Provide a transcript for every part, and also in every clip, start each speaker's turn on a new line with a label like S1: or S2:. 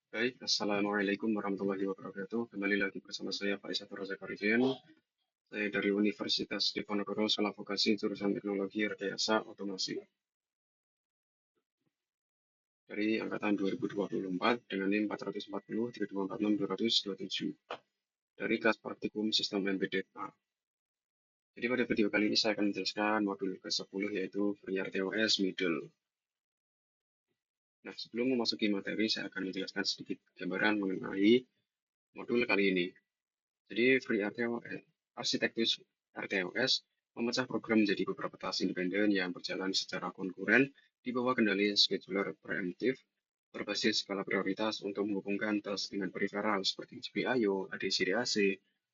S1: Baik, Assalamualaikum warahmatullahi wabarakatuh. Kembali lagi bersama saya Faisal Raza Karifin. Saya dari Universitas Diponegoro, Salah Vokasi, jurusan Teknologi Rekayasa Otomasi. Dari angkatan 2024 dengan NIM 440 3246 227 dari kelas praktikum Sistem Embedded A. Jadi pada video kali ini saya akan menjelaskan modul ke-10 yaitu FreeRTOS Middle. Nah, sebelum memasuki materi, saya akan menjelaskan sedikit gambaran mengenai modul kali ini. Jadi Free RTOS, arsitektur RTOS memecah program menjadi beberapa task independen yang berjalan secara konkuren di bawah kendali scheduler preemptif berbasis skala prioritas untuk menghubungkan task dengan periferal seperti GPIO, ADC-DAC,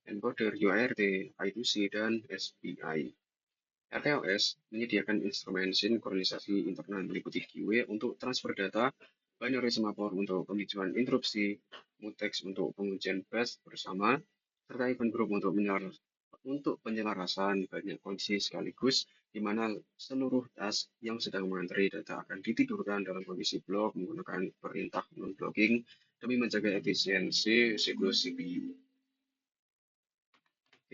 S1: encoder, UART, I2C, dan SPI. RTOS menyediakan instrumen sinkronisasi internal meliputi QA untuk transfer data, binary semaphore untuk pemicuan interupsi, mutex untuk pengujian batch bersama, serta event group untuk penyelarasan banyak kondisi sekaligus, di mana seluruh task yang sedang mengantri data akan ditidurkan dalam kondisi blok menggunakan perintah non-blocking demi menjaga efisiensi siklus CPU.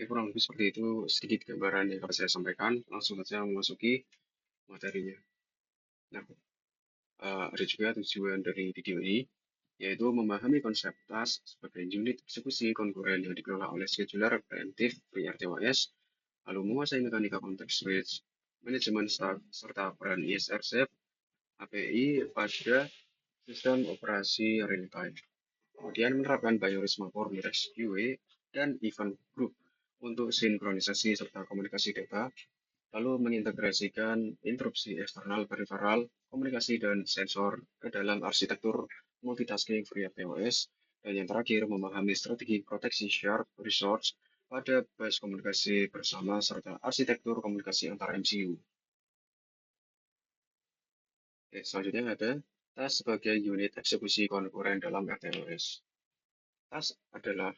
S1: Oke, kurang lebih seperti itu sedikit gambaran yang dapat saya sampaikan. Langsung saja memasuki materinya. Nah, ada juga tujuan dari video ini, yaitu memahami konsep task sebagai unit eksekusi konkuren yang dikelola oleh scheduler preemptif (VRTOS), lalu menguasai mekanika context switch, manajemen staff, serta peran ISR safe API pada sistem operasi real time. Kemudian menerapkan binary semaphore, mutex QA, dan event group untuk sinkronisasi serta komunikasi data, lalu mengintegrasikan interupsi eksternal periferal, komunikasi dan sensor ke dalam arsitektur multitasking FreeRTOS, dan yang terakhir memahami strategi proteksi shared resource pada bus komunikasi bersama serta arsitektur komunikasi antara MCU. Oke, selanjutnya ada task sebagai unit eksekusi konkuren dalam RTOS. Task adalah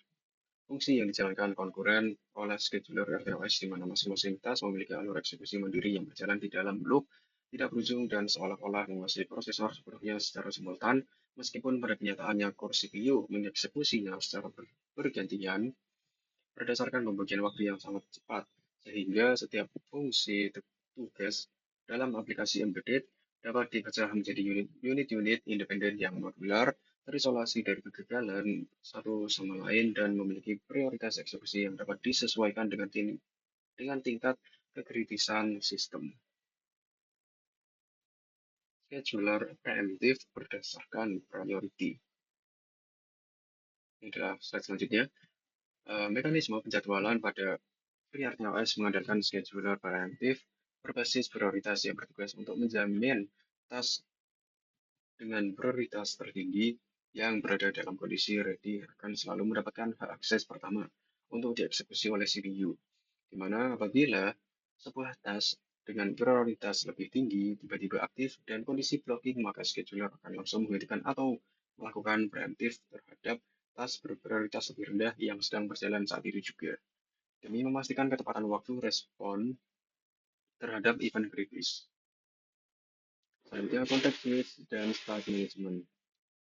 S1: fungsi yang dijalankan konkuren oleh scheduler RTOS di mana masing-masing task memiliki alur eksekusi mandiri yang berjalan di dalam loop, tidak berujung dan seolah-olah menguasai prosesor sepenuhnya secara simultan, meskipun pada kenyataannya core CPU mengeksekusinya secara bergantian berdasarkan pembagian waktu yang sangat cepat, sehingga setiap fungsi tugas dalam aplikasi embedded dapat dipecah menjadi unit-unit independen yang modular, terisolasi dari kegagalan satu sama lain, dan memiliki prioritas eksekusi yang dapat disesuaikan dengan tingkat kekritisan sistem. Scheduler preemptif berdasarkan priority. Ini adalah slide selanjutnya. Mekanisme penjadwalan pada FreeRTOS mengandalkan scheduler preemptif berbasis prioritas yang bertugas untuk menjamin task dengan prioritas tertinggi yang berada dalam kondisi ready akan selalu mendapatkan hak akses pertama untuk dieksekusi oleh CPU, di mana apabila sebuah task dengan prioritas lebih tinggi tiba-tiba aktif dan kondisi blocking, maka scheduler akan langsung menghentikan atau melakukan preemptif terhadap task berprioritas lebih rendah yang sedang berjalan saat itu juga, demi memastikan ketepatan waktu respon terhadap event kritis. Selanjutnya, context switch dan state management.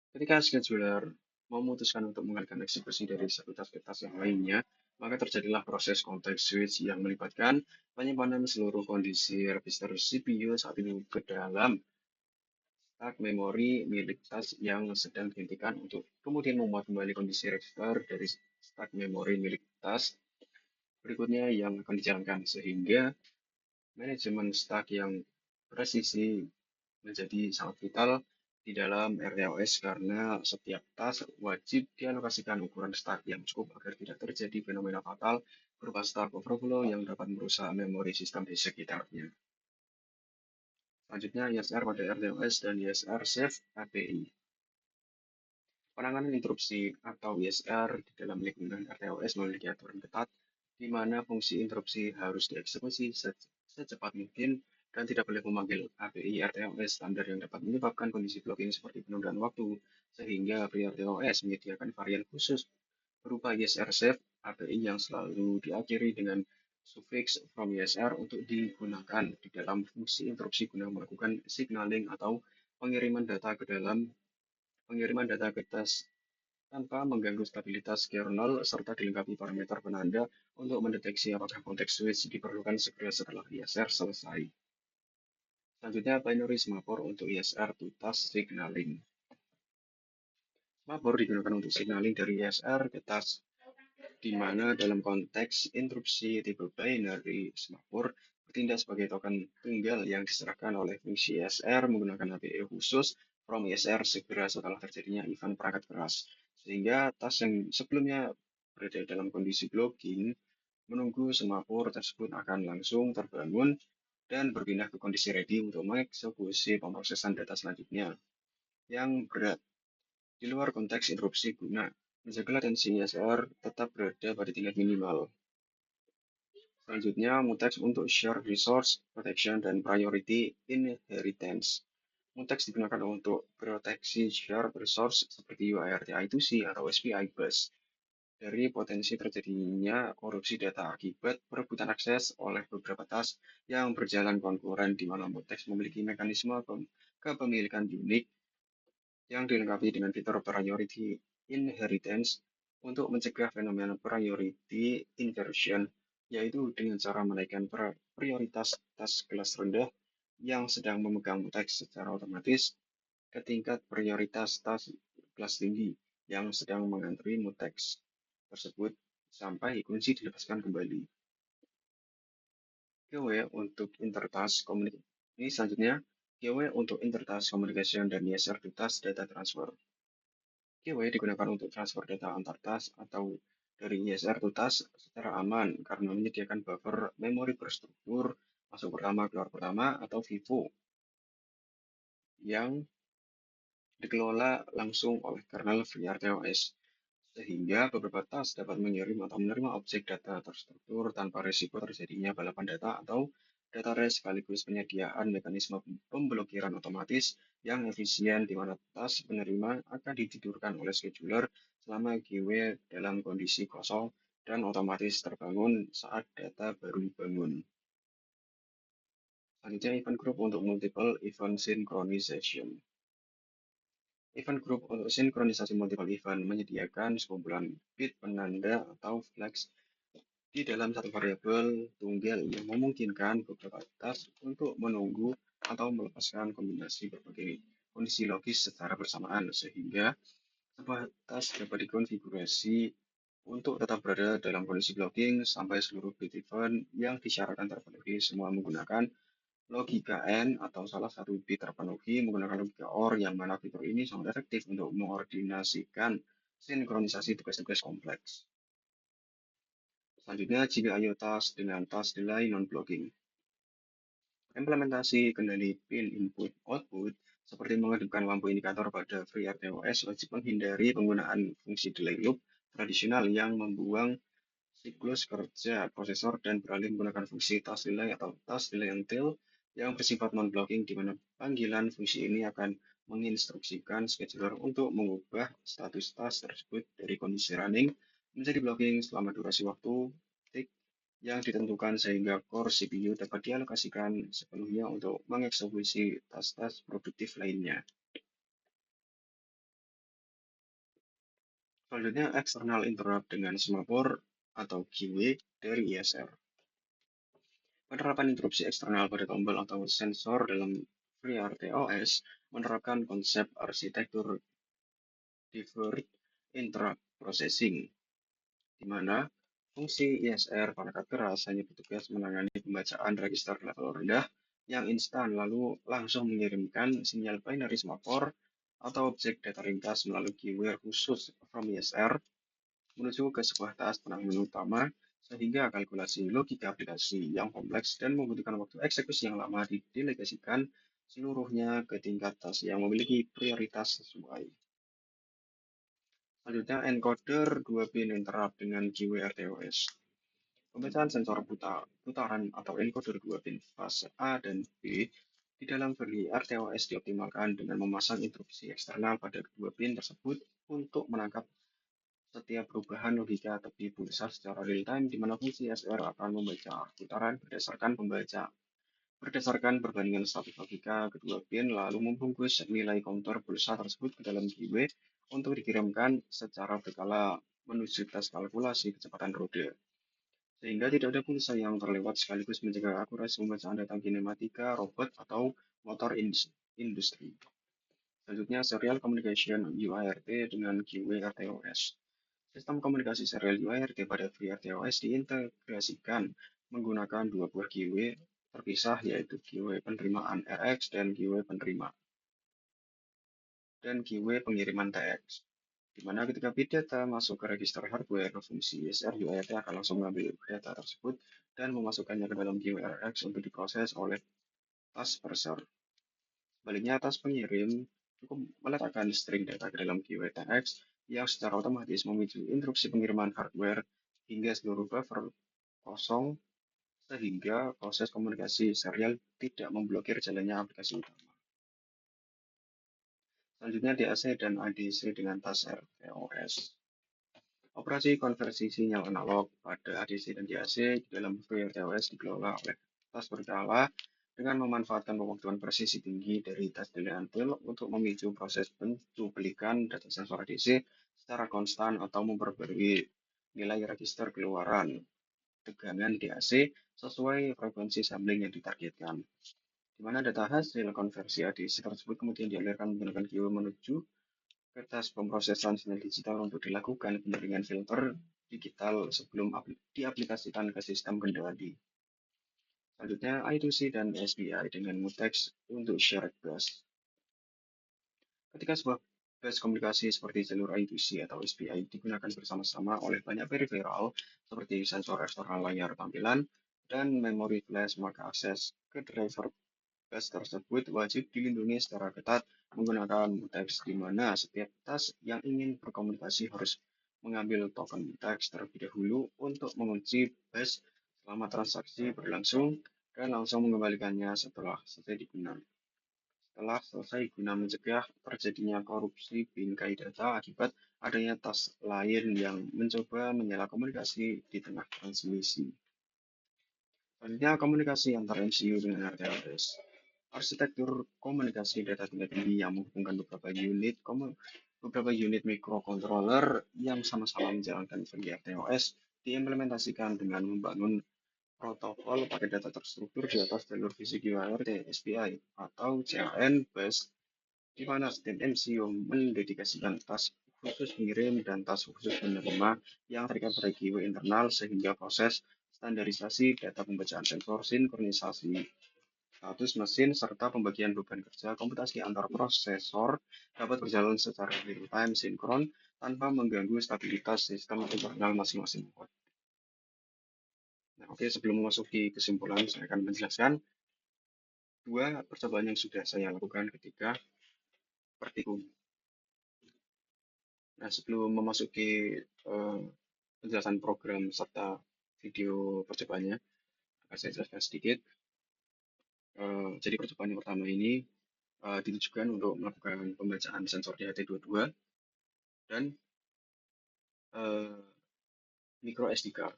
S1: Ketika scheduler memutuskan untuk mengalihkan eksekusi dari satu task ke task yang lainnya, maka terjadilah proses context switch yang melibatkan penyimpanan seluruh kondisi register CPU saat itu ke dalam stack memori milik task yang sedang dihentikan untuk kemudian memuat kembali kondisi register dari stack memori milik task berikutnya yang akan dijalankan, sehingga manajemen stack yang presisi menjadi sangat vital di dalam RTOS karena setiap task wajib dialokasikan ukuran stack yang cukup agar tidak terjadi fenomena fatal berupa stack overflow yang dapat merusak memori sistem di sekitarnya. Selanjutnya, ISR pada RTOS dan ISR Safe API. Penanganan interupsi atau ISR di dalam lingkungan RTOS memiliki aturan ketat di mana fungsi interupsi harus dieksekusi secepat mungkin dan tidak boleh memanggil API RTOS standar yang dapat menyebabkan kondisi blocking seperti penundaan waktu, sehingga FreeRTOS menyediakan varian khusus berupa ISR Safe API yang selalu diakhiri dengan suffix from ISR untuk digunakan di dalam fungsi interupsi guna melakukan signaling atau pengiriman data ke dalam pengiriman data ke tas tanpa mengganggu stabilitas kernel serta dilengkapi parameter penanda untuk mendeteksi apakah konteks switch diperlukan segera setelah ISR selesai. Selanjutnya, binary semaphore untuk ISR to task signaling. Semaphore digunakan untuk signaling dari ISR ke task, di mana dalam konteks interupsi tipe binary semaphore bertindak sebagai token tunggal yang diserahkan oleh fungsi ISR menggunakan HBE khusus from ISR segera setelah terjadinya event perangkat keras. Sehingga task yang sebelumnya berada dalam kondisi blocking menunggu semaphore tersebut akan langsung terbangun dan berpindah ke kondisi ready untuk mengeksekusi pemrosesan data selanjutnya yang berat di luar konteks interupsi guna menjaga latensi ISR tetap berada pada tingkat minimal. Selanjutnya, mutex untuk share resource protection dan priority inheritance. Mutex digunakan untuk proteksi share resource seperti UART-I2C atau SPI bus dari potensi terjadinya korupsi data akibat perebutan akses oleh beberapa task yang berjalan konkuren di mana mutex memiliki mekanisme kepemilikan unik yang dilengkapi dengan fitur priority inheritance untuk mencegah fenomena priority inversion, yaitu dengan cara menaikkan prioritas task kelas rendah yang sedang memegang teks secara otomatis ke tingkat prioritas task kelas tinggi yang sedang mengantri mutex tersebut sampai kunci dilepaskan kembali. Giveaway untuk intertask komunikasi. Ini selanjutnya, giveaway untuk intertask communication dan ISR to task data transfer. Giveaway digunakan untuk transfer data antar task atau dari ISR to task secara aman karena menyediakan buffer memori berstruktur masuk pertama keluar pertama atau FIFO yang dikelola langsung oleh kernel FreeRTOS, sehingga beberapa task dapat mengirim atau menerima objek data terstruktur tanpa risiko terjadinya balapan data atau data race sekaligus penyediaan mekanisme pemblokiran otomatis yang efisien di mana task penerima akan ditidurkan oleh scheduler selama GW dalam kondisi kosong dan otomatis terbangun saat data baru dibangun. Selanjutnya, event group untuk multiple event synchronization. Event group untuk sinkronisasi multiple event menyediakan sekumpulan bit penanda atau flags di dalam satu variabel tunggal yang memungkinkan beberapa task untuk menunggu atau melepaskan kombinasi berbagai kondisi logis secara bersamaan sehingga sebuah task dapat dikonfigurasi untuk tetap berada dalam kondisi blocking sampai seluruh bit event yang disyaratkan terpenuhi semua menggunakan logika N atau salah satu bit terpenuhi menggunakan logika OR yang mana fitur ini sangat efektif untuk mengordinasikan sinkronisasi tugas-tugas kompleks. Selanjutnya, jika IO task dengan task delay non-blocking. Implementasi kendali pin input-output seperti menghidupkan lampu indikator pada FreeRTOS wajib menghindari penggunaan fungsi delay loop tradisional yang membuang siklus kerja prosesor dan beralih menggunakan fungsi task delay atau task delay until yang bersifat non-blocking di mana panggilan fungsi ini akan menginstruksikan scheduler untuk mengubah status task tersebut dari kondisi running menjadi blocking selama durasi waktu yang ditentukan sehingga core CPU dapat dialokasikan sepenuhnya untuk mengeksekusi task-task produktif lainnya. Selanjutnya, external interrupt dengan semaphore atau QA dari ISR. Penerapan interupsi eksternal pada tombol atau sensor dalam FreeRTOS menerapkan konsep arsitektur deferred interrupt processing, di mana fungsi ISR perangkat keras hanya bertugas menangani pembacaan register level rendah yang instan lalu langsung mengirimkan sinyal binary semaphore atau objek data ringkas melalui keyword khusus from ISR menuju ke sebuah task penanganan utama sehingga kalkulasi logika aplikasi yang kompleks dan membutuhkan waktu eksekusi yang lama didelegasikan seluruhnya ke tingkat task yang memiliki prioritas sesuai. Selanjutnya, encoder 2 pin interrupt dengan GWRTOS. Pembacaan sensor putaran atau encoder 2 pin fase A dan B di dalam FreeRTOS dioptimalkan dengan memasang interupsi eksternal pada kedua pin tersebut untuk menangkap setiap perubahan logika tepi pulsar secara real-time di mana fungsi SR akan membaca putaran berdasarkan Berdasarkan perbandingan statik logika kedua pin, lalu membungkus nilai counter pulsa tersebut ke dalam giwe untuk dikirimkan secara berkala menuju tes kalkulasi kecepatan roda. Sehingga tidak ada pulsa yang terlewat sekaligus menjaga akurasi pembacaan data kinematika, robot, atau motor industri. Selanjutnya, Serial Communication UART dengan QWRTOS. Sistem komunikasi serial UART pada VRTOS diintegrasikan menggunakan dua buah QW terpisah, yaitu QW penerimaan RX dan QW pengiriman TX. Di mana ketika bit data masuk ke register hardware, fungsi SR UART akan langsung mengambil data tersebut dan memasukkannya ke dalam QWRX untuk diproses oleh task parser. Sebaliknya, task pengirim cukup meletakkan string data ke dalam QWTX yang secara otomatis memicu instruksi pengiriman hardware hingga seluruh buffer kosong sehingga proses komunikasi serial tidak memblokir jalannya aplikasi utama. Selanjutnya DAC dan ADC dengan tas RTOS. Operasi konversi sinyal analog pada ADC dan DAC di dalam RTOS dikelola oleh tas berkala dengan memanfaatkan pemakzulan presisi tinggi dari tas delay until untuk memicu proses pencuplikan data sensor ADC secara konstan atau memperbarui nilai register keluaran tegangan DAC sesuai frekuensi sampling yang ditargetkan. Di mana data hasil konversi ADC tersebut kemudian dialirkan menggunakan QW menuju ke tes pemrosesan sinyal digital untuk dilakukan penjaringan filter digital sebelum diaplikasikan ke sistem kendali. Selanjutnya, I2C dan SPI dengan mutex untuk shared bus. Ketika sebuah bus komunikasi seperti jalur I2C atau SPI digunakan bersama-sama oleh banyak peripheral seperti sensor eksternal layar tampilan dan memori flash, maka akses ke driver bus tersebut wajib dilindungi secara ketat menggunakan mutex, di mana setiap tas yang ingin berkomunikasi harus mengambil token mutex terlebih dahulu untuk mengunci bus selama transaksi berlangsung dan langsung mengembalikannya setelah selesai digunakan. Setelah selesai guna mencegah terjadinya korupsi bingkai data akibat adanya tas lain yang mencoba menyala komunikasi di tengah transmisi. Selanjutnya, komunikasi antar MCU dengan RTLS. Arsitektur komunikasi data tingkat tinggi yang menghubungkan beberapa unit microcontroller yang sama-sama menjalankan VRTOS diimplementasikan dengan membangun protokol pakai data terstruktur di atas jalur fisik UART SPI atau CAN bus, di mana setiap MCU mendedikasikan tas khusus pengirim dan tas khusus penerima yang terikat pada GW internal sehingga proses standarisasi data pembacaan sensor, sinkronisasi status mesin, serta pembagian beban kerja komputasi antar prosesor dapat berjalan secara real-time sinkron tanpa mengganggu stabilitas sistem internal masing-masing node. Nah, oke, sebelum memasuki kesimpulan, saya akan menjelaskan dua percobaan yang sudah saya lakukan ketika praktikum. Nah, sebelum memasuki penjelasan program serta video percobaannya, akan saya jelaskan sedikit. Jadi percobaan yang pertama ini ditujukan untuk melakukan pembacaan sensor DHT22 dan micro SD card.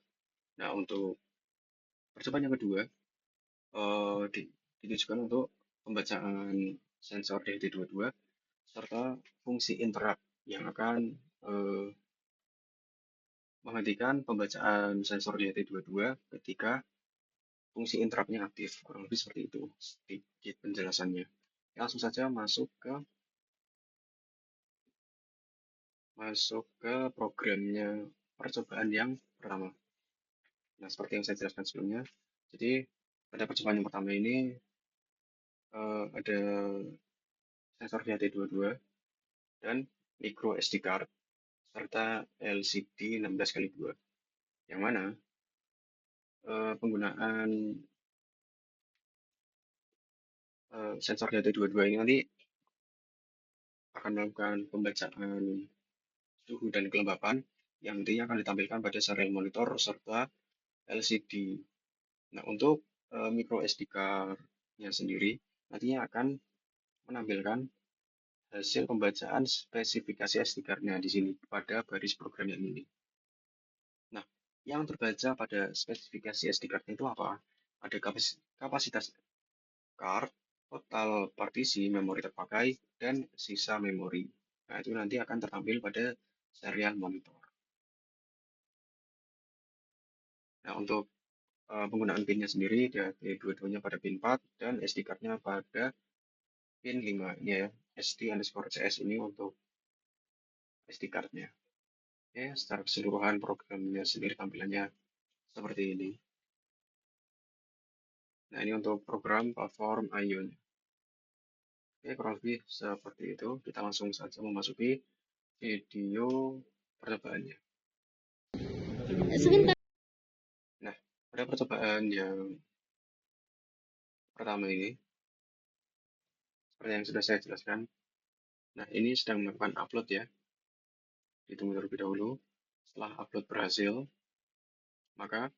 S1: Nah, untuk percobaan yang kedua ditujukan untuk pembacaan sensor DHT22 serta fungsi interrupt yang akan menghentikan pembacaan sensor DHT22 ketika fungsi interrupt-nya aktif. Kurang lebih seperti itu sedikit penjelasannya. Langsung saja masuk ke programnya percobaan yang pertama. Nah, seperti yang saya jelaskan sebelumnya, jadi pada percobaan yang pertama ini ada sensor DHT22 dan micro SD card serta LCD 16x2, yang mana penggunaan sensor DHT22 ini nanti akan melakukan pembacaan suhu dan kelembapan yang nantinya akan ditampilkan pada serial monitor serta LCD. Nah, untuk micro SD card-nya sendiri nantinya akan menampilkan hasil pembacaan spesifikasi SD card-nya di sini pada baris program yang ini. Nah, yang terbaca pada spesifikasi SD card itu apa? Ada kapasitas card, total partisi memori terpakai, dan sisa memori. Nah, itu nanti akan tertampil pada serial monitor. Nah, untuk penggunaan pin-nya sendiri, dia dua-duanya pada pin 4 dan SD card-nya pada pin 5. Ini ya, SD_CS ini untuk SD card-nya. Oke, secara keseluruhan programnya sendiri tampilannya seperti ini. Nah, ini untuk program platform IO. Oke, kurang lebih seperti itu. Kita langsung saja memasuki video percobaannya.
S2: Sebentar.
S1: Nah, pada percobaan yang pertama ini, seperti yang sudah saya jelaskan, nah ini sedang melakukan upload ya. Ditunggu terlebih dahulu. Setelah upload berhasil, maka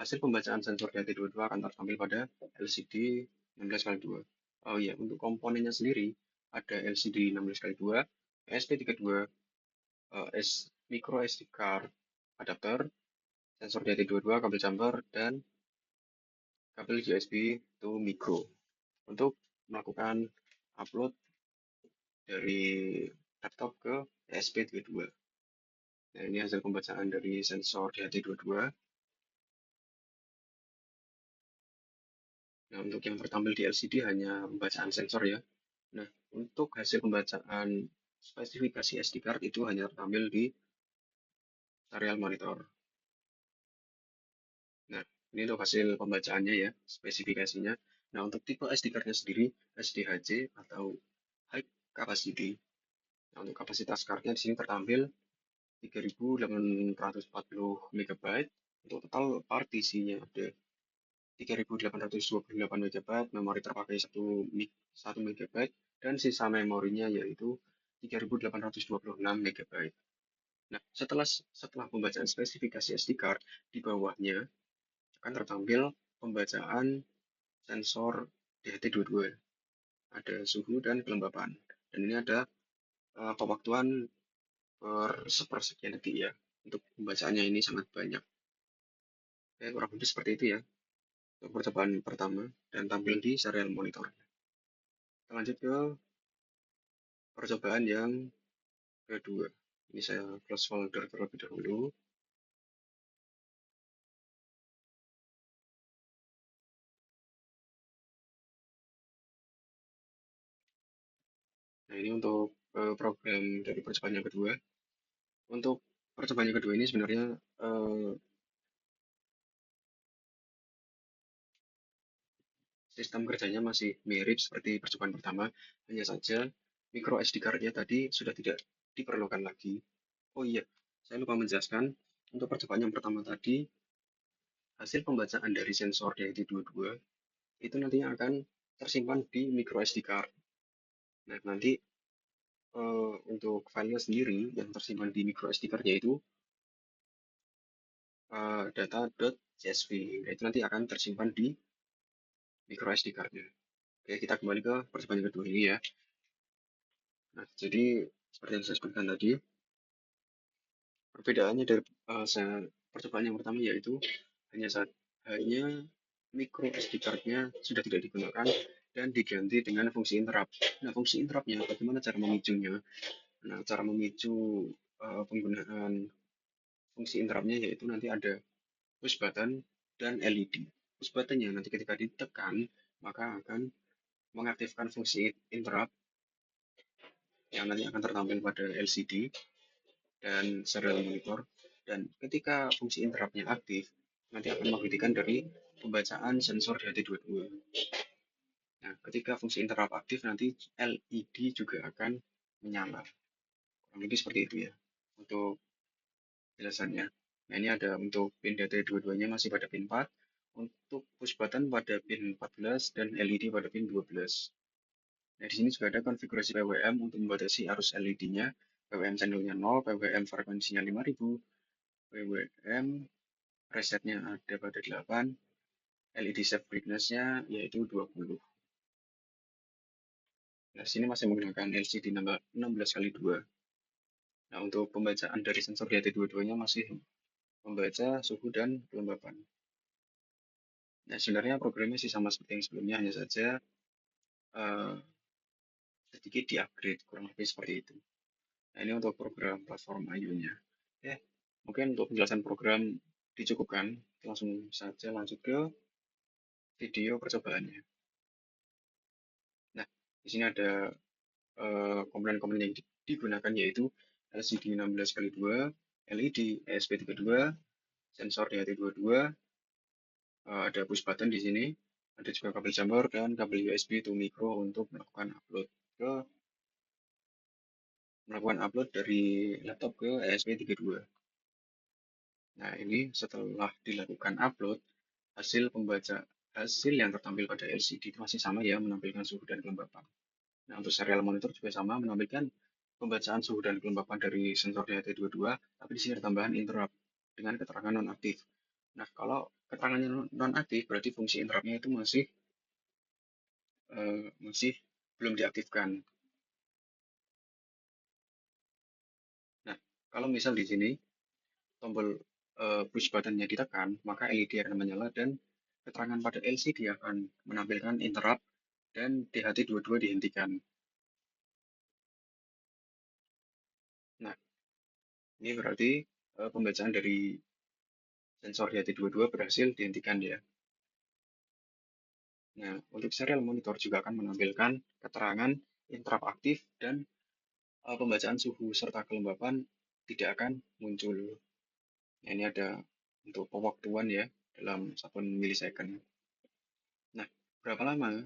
S1: hasil pembacaan sensor DHT22 akan tertampil pada LCD 16x2. Oh iya, untuk komponennya sendiri ada LCD 16x2, ESP32, micro SD card adapter, sensor DHT22, kabel jumper, dan kabel USB to micro untuk melakukan upload dari laptop ke ESP32. Nah, ini hasil pembacaan dari sensor DHT22. Nah, untuk yang tertampil di LCD hanya pembacaan sensor ya. Nah, untuk hasil pembacaan spesifikasi SD card itu hanya tertampil di serial monitor. Nah, ini untuk hasil pembacaannya ya, spesifikasinya. Nah, untuk tipe SD card-nya sendiri, SDHC atau High Capacity. Nah, untuk kapasitas card-nya di sini tertampil 3840 MB. Untuk total partisinya ada 3828 MB, memori terpakai 1 MB, dan sisa memorinya yaitu 3826 MB. Nah, setelah pembacaan spesifikasi SD card, di bawahnya akan tertampil pembacaan sensor DHT22. Ada suhu dan kelembapan. Dan ini ada pewaktuan per sepersekian detik ya. Untuk pembacaannya ini sangat banyak. Oke, kurang lebih seperti itu ya. Untuk percobaan pertama dan tampil di serial monitor. Kita lanjut ke percobaan yang kedua. Ini saya close folder terlebih dahulu. Nah, ini untuk program dari percobaan yang kedua. Untuk percobaan yang kedua ini sebenarnya sistem kerjanya masih mirip seperti percobaan pertama, hanya saja micro SD card-nya tadi sudah tidak diperlukan lagi. Oh iya, saya lupa menjelaskan, untuk percobaan yang pertama tadi, hasil pembacaan dari sensor DHT22 itu nantinya akan tersimpan di micro SD card. Nah, nanti untuk filenya sendiri yang tersimpan di micro SD card yaitu data.csv. Nah, itu nanti akan tersimpan di micro SD card-nya. Oke, kita kembali ke percobaan yang kedua ini ya. Nah, jadi seperti yang saya sebutkan tadi, perbedaannya dari percobaan yang pertama yaitu hanya micro SD card-nya sudah tidak digunakan dan diganti dengan fungsi interrupt. Nah, fungsi interrupt-nya bagaimana cara memicunya? Nah, cara memicu penggunaan fungsi interrupt-nya yaitu nanti ada push button dan LED. Push button-nya nanti ketika ditekan maka akan mengaktifkan fungsi interrupt yang nanti akan tertampil pada LCD dan serial monitor. Dan ketika fungsi interrupt-nya aktif, nanti akan menghentikan dari pembacaan sensor DHT22. Nah, ketika fungsi interrupt aktif, nanti LED juga akan menyala. Kurang lebih seperti itu ya, untuk jelasannya. Nah, ini ada untuk pin DHT22-nya masih pada pin 4, untuk push button pada pin 14, dan LED pada pin 12. Nah, di sini juga ada konfigurasi PWM untuk membatasi arus LED-nya, PWM channel-nya 0, PWM frekuensinya 5000, PWM resetnya ada pada 8, LED save brightness-nya yaitu 20. Nah, sini masih menggunakan LCD 16x2. Nah, untuk pembacaan dari sensor DHT22-nya masih membaca suhu dan kelembapan. Nah, sebenarnya programnya sih sama seperti yang sebelumnya, hanya saja eh, sedikit di-upgrade, kurang lebih seperti itu. Nah, ini untuk program platform IO-nya. Oke, mungkin untuk penjelasan program dicukupkan. Langsung saja lanjut ke video percobaannya. Nah, di sini ada komponen-komponen yang digunakan yaitu LCD 16x2, LED ESP32, sensor DHT22, ada push button di sini, ada juga kabel jamur dan kabel USB to micro untuk melakukan upload dari laptop ke ESP32. Nah, ini setelah dilakukan upload, hasil yang tertampil pada LCD itu masih sama ya, menampilkan suhu dan kelembapan. Nah, untuk serial monitor juga sama, menampilkan pembacaan suhu dan kelembapan dari sensor DHT22, tapi di sini ada tambahan interrupt dengan keterangan nonaktif. Nah, kalau keterangannya nonaktif, berarti fungsi interruptnya itu masih belum diaktifkan. Nah, kalau misal di sini tombol push button-nya ditekan, maka LED akan menyala dan keterangan pada LCD akan menampilkan interrupt dan DHT22 dihentikan. Nah, ini berarti pembacaan dari sensor DHT22 berhasil dihentikan ya. Nah, untuk serial monitor juga akan menampilkan keterangan interrupt aktif dan pembacaan suhu serta kelembapan tidak akan muncul. Nah, ini ada untuk pewaktuan ya dalam 1 milisecond. Nah, berapa lama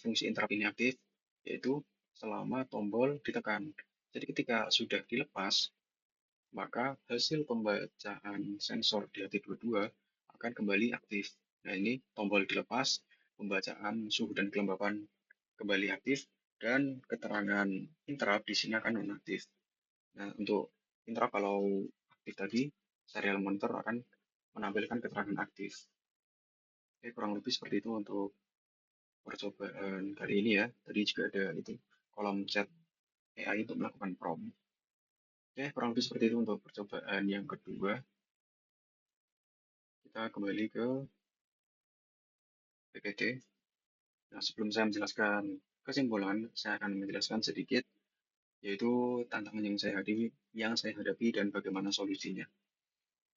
S1: fungsi interrupt ini aktif? Yaitu selama tombol ditekan. Jadi ketika sudah dilepas, maka hasil pembacaan sensor DHT22 akan kembali aktif. Nah, ini tombol dilepas, pembacaan suhu dan kelembapan kembali aktif, dan keterangan interrupt di sini akan nonaktif. Nah, untuk interrupt kalau aktif tadi, serial monitor akan menampilkan keterangan aktif. Oke, kurang lebih seperti itu untuk percobaan kali ini ya. Tadi juga ada itu kolom chat AI untuk melakukan prompt. Oke, kurang lebih seperti itu untuk percobaan yang kedua. Kita kembali ke PPT. Nah, sebelum saya menjelaskan kesimpulan, saya akan menjelaskan sedikit yaitu tantangan yang saya hadapi dan bagaimana solusinya.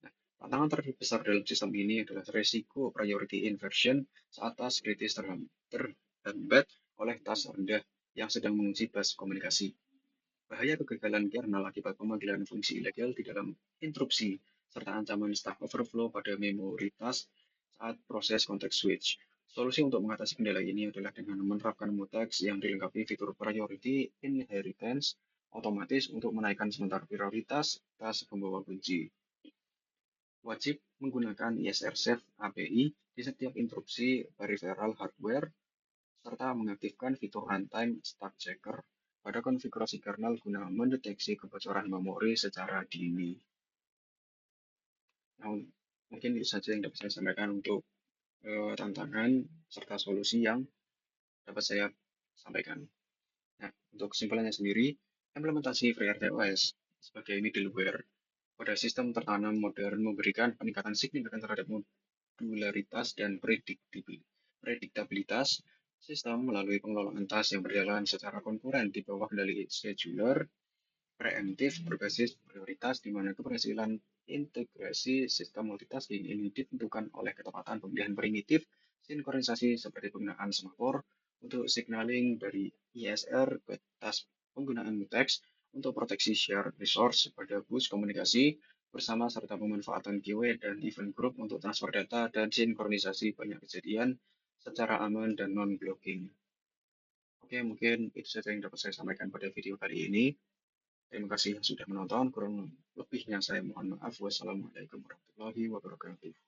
S1: Nah, tantangan terbesar dalam sistem ini adalah resiko priority inversion saat task kritis terhambat oleh task rendah yang sedang menguji bus komunikasi. Bahaya kegagalan kernel akibat pemanggilan fungsi ilegal di dalam interupsi, serta ancaman stack overflow pada memori task saat proses context switch. Solusi untuk mengatasi kendala ini adalah dengan menerapkan mutex yang dilengkapi fitur priority inheritance otomatis untuk menaikkan sementara prioritas task pembawa kunci. Wajib menggunakan ISR Safe API di setiap interupsi peripheral hardware serta mengaktifkan fitur runtime stack checker pada konfigurasi kernel guna mendeteksi kebocoran memori secara dini. Nah, mungkin itu saja yang dapat saya sampaikan untuk tantangan serta solusi yang dapat saya sampaikan. Nah, untuk kesimpulannya sendiri, implementasi FreeRTOS sebagai middleware pada sistem tertanam modern memberikan peningkatan signifikan terhadap modularitas dan prediktabilitas sistem melalui pengelolaan task yang berjalan secara konkuren di bawah kendali scheduler preemptif berbasis prioritas di mana keberhasilan integrasi sistem multitasking ini ditentukan oleh ketepatan pemilihan primitif sinkronisasi seperti penggunaan semafor untuk signaling dari ISR ke task penggunaan mutex untuk proteksi share resource pada bus komunikasi bersama serta pemanfaatan keyway dan event group untuk transfer data dan sinkronisasi banyak kejadian secara aman dan non-blocking. Oke, mungkin itu saja yang dapat saya sampaikan pada video kali ini. Terima kasih yang sudah menonton. Kurang lebihnya saya mohon maaf. Wassalamualaikum warahmatullahi wabarakatuh.